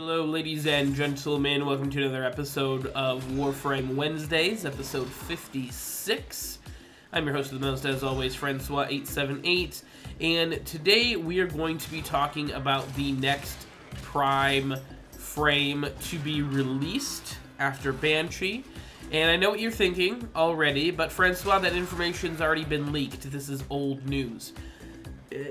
Hello, ladies and gentlemen. Welcome to another episode of Warframe Wednesdays, episode 56. I'm your host of the most, as always, Francois878, and today we are going to be talking about the next Prime frame to be released after Banshee. And I know what you're thinking already, but Francois, that information's already been leaked. This is old news.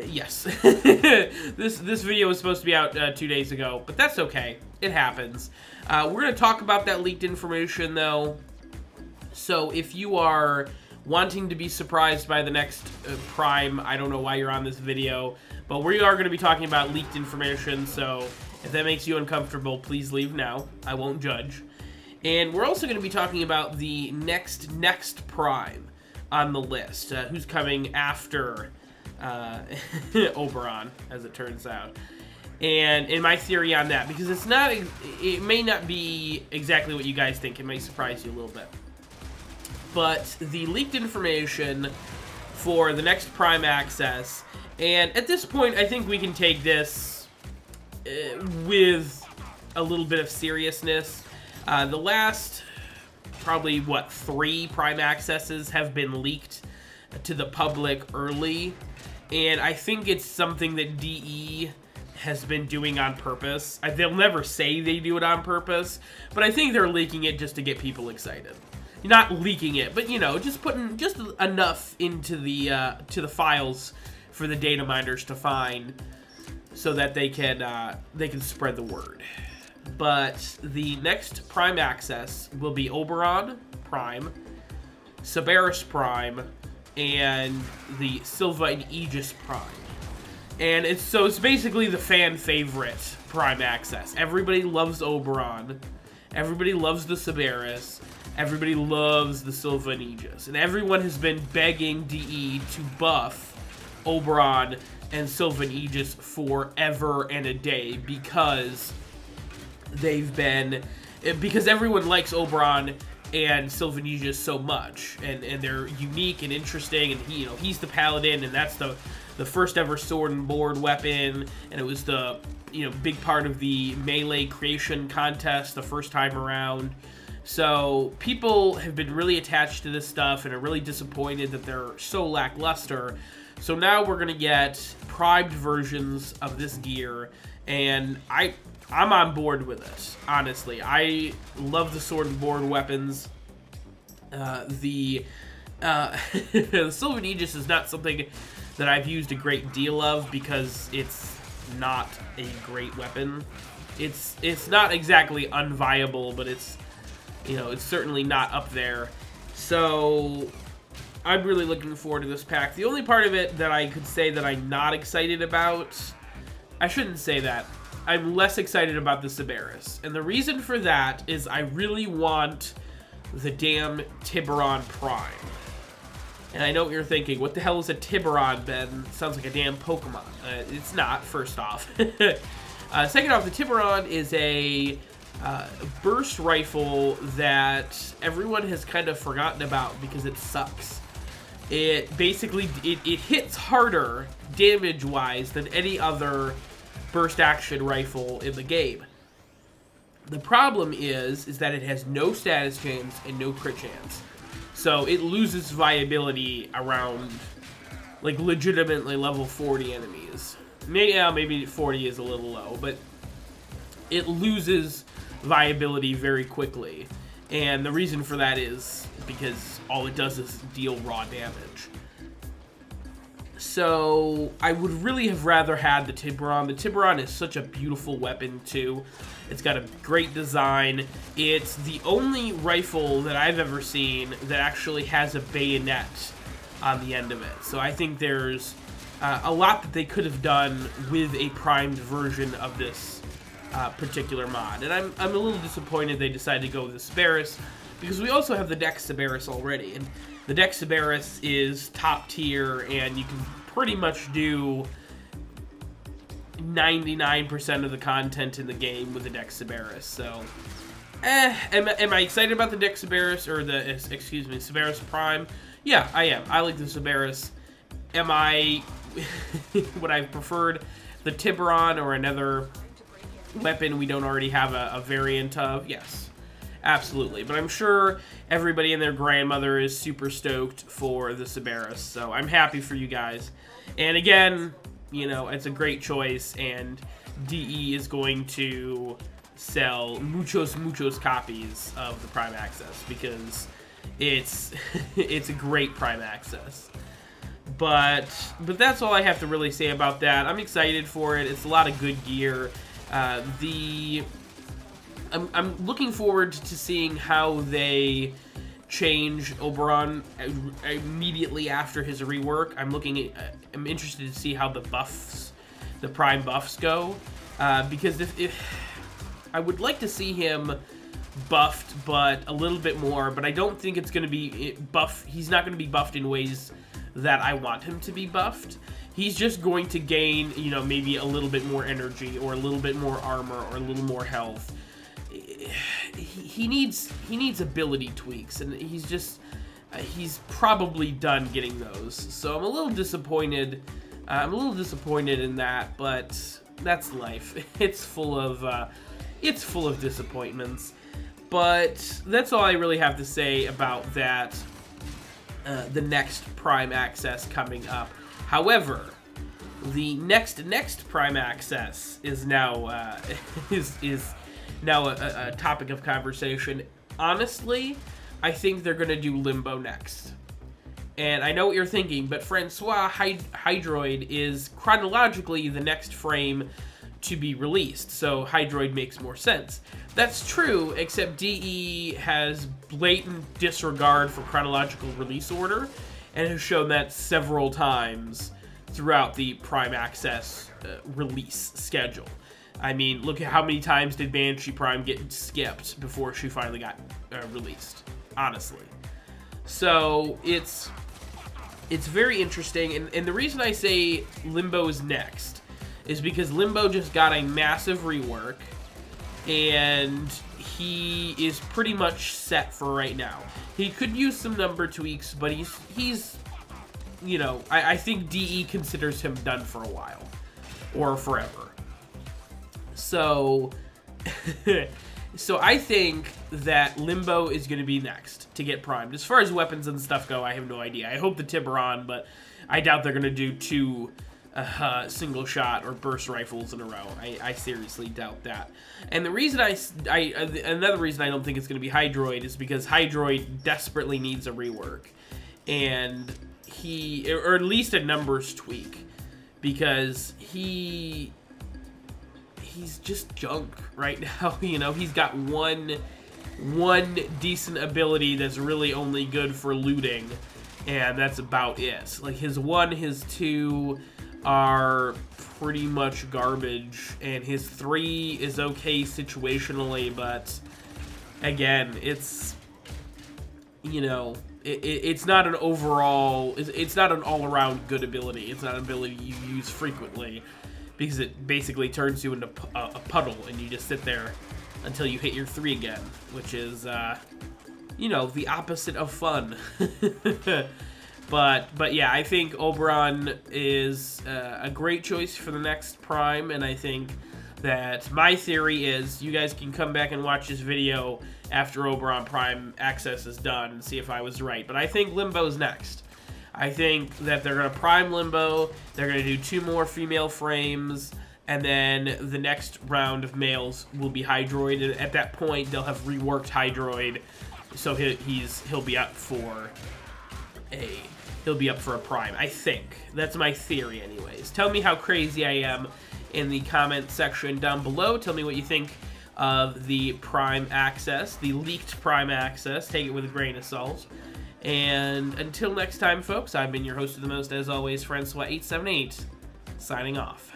Yes. This video was supposed to be out 2 days ago, but that's okay. It happens. We're going to talk about that leaked information, though. So if you are wanting to be surprised by the next Prime, I don't know why you're on this video, but we are going to be talking about leaked information, so if that makes you uncomfortable, please leave now. I won't judge. And we're also going to be talking about the next Prime on the list, who's coming after Oberon, as it turns out, and in my theory on that, because it may not be exactly what you guys think. It may surprise you a little bit, but the leaked information for the next Prime access, and at this point I think we can take this with a little bit of seriousness. The last probably 3 Prime accesses have been leaked to the public early, and I think it's something that DE has been doing on purpose. They'll never say they do it on purpose, but I think they're leaking it just to get people excited. Not leaking it, but you know, just putting just enough into the to the files for the data miners to find, so that they can spread the word. But the next Prime access will be Oberon Prime, Sybaris Prime, and the Silva and Aegis Prime. And it's basically the fan favorite Prime access. Everybody loves Oberon, everybody loves the Sybaris, everybody loves the Silva and Aegis, and everyone has been begging DE to buff Oberon and Silva and Aegis forever and a day, because everyone likes Oberon and Silva and Aegis so much, and they're unique and interesting, and he's the paladin, and that's the first ever sword and board weapon, and it was the big part of the melee creation contest the first time around. So people have been really attached to this stuff and are really disappointed that they're so lackluster. So now we're gonna get primed versions of this gear, and I'm on board with it, honestly. I love the sword and board weapons. The Silva and Aegis is not something that I've used a great deal of, because it's not a great weapon. It's not exactly unviable, but it's certainly not up there. So I'm really looking forward to this pack. The only part of it that I could say that I'm not excited about, I shouldn't say that. I'm less excited about the Sybaris. And the reason for that is I really want the damn Tiburon Prime. And I know what you're thinking. What the hell is a Tiburon, Ben? Sounds like a damn Pokemon. It's not, first off. Second off, the Tiburon is a burst rifle that everyone has kind of forgotten about because it sucks. It basically, it hits harder damage-wise than any other burst action rifle in the game. The problem is that it has no status chance and no crit chance, so it loses viability around legitimately level 40 enemies. Maybe 40 is a little low, but it loses viability very quickly, and the reason for that is because all it does is deal raw damage. So I would really have rather had the Tiburon. The Tiburon is such a beautiful weapon too. It's got a great design. It's the only rifle that I've ever seen that actually has a bayonet on the end of it. So I think there's a lot that they could have done with a primed version of this particular mod. And I'm a little disappointed they decided to go with the Sybaris, because we also have the Dex Sybaris already. And the Dex Sybaris is top tier, and you can pretty much do 99% of the content in the game with the Dex Sybaris. So, am I excited about the Dex Sybaris, or the, excuse me, Sybaris Prime? Yeah, I am. I like the Sybaris. Am I, would I have preferred the Tiburon or another weapon we don't already have a variant of? Yes, absolutely. But I'm sure everybody and their grandmother is super stoked for the Sybaris, so I'm happy for you guys. And again, you know, it's a great choice, and DE is going to sell muchos copies of the Prime Access because it's it's a great Prime Access. But that's all I have to really say about that. I'm excited for it. It's a lot of good gear. I'm looking forward to seeing how they change Oberon immediately after his rework. I'm interested to see how the Prime buffs go, because if I would like to see him buffed, but a little bit more. But I don't think it's going to be buff. He's not going to be buffed in ways that I want him to be buffed. He's just going to gain, you know, maybe a little bit more energy or a little bit more armor or a little more health. He needs ability tweaks, and he's probably done getting those. So I'm a little disappointed. I'm a little disappointed in that, but that's life. It's full of disappointments. But that's all I really have to say about that. The next Prime Access coming up. However, the next Prime Access is now is now a topic of conversation. Honestly, I think they're gonna do Limbo next. And I know what you're thinking, but Francois Hydroid is chronologically the next frame to be released, so Hydroid makes more sense. That's true, except DE has blatant disregard for chronological release order, and has shown that several times throughout the Prime Access release schedule. I mean, look at how many times did Banshee Prime get skipped before she finally got released, honestly. So it's very interesting, and the reason I say Limbo is next is because Limbo just got a massive rework, and he is pretty much set for right now. He could use some number tweaks, but he's you know, I think DE considers him done for a while, or forever. So, so I think that Limbo is going to be next to get primed. As far as weapons and stuff go, I have no idea. I hope the Tiburon, but I doubt they're going to do 2 single shot or burst rifles in a row. I seriously doubt that. And the reason another reason I don't think it's going to be Hydroid is because Hydroid desperately needs a rework, and or at least a numbers tweak, because he's just junk right now. You know, he's got one decent ability that's really only good for looting, and that's about it. Like, his 1, his 2 are pretty much garbage, and his 3 is okay situationally, but again, it's, you know, it's not an overall, it's not an all-around good ability. It's not an ability you use frequently, because it basically turns you into a puddle, and you just sit there until you hit your 3 again, which is, you know, the opposite of fun. But yeah, I think Oberon is a great choice for the next Prime, and I think that my theory is you guys can come back and watch this video after Oberon Prime Access is done and see if I was right. But I think Limbo's next. I think that they're going to prime Limbo, they're going to do 2 more female frames, and then the next round of males will be Hydroid, and at that point they'll have reworked Hydroid, so he'll be up for a prime. I think that's my theory anyways. Tell me how crazy I am in the comment section down below. Tell me what you think of the Prime Access, the leaked Prime Access. Take it with a grain of salt. And until next time, folks, I've been your host of the most, as always, Francois878, signing off.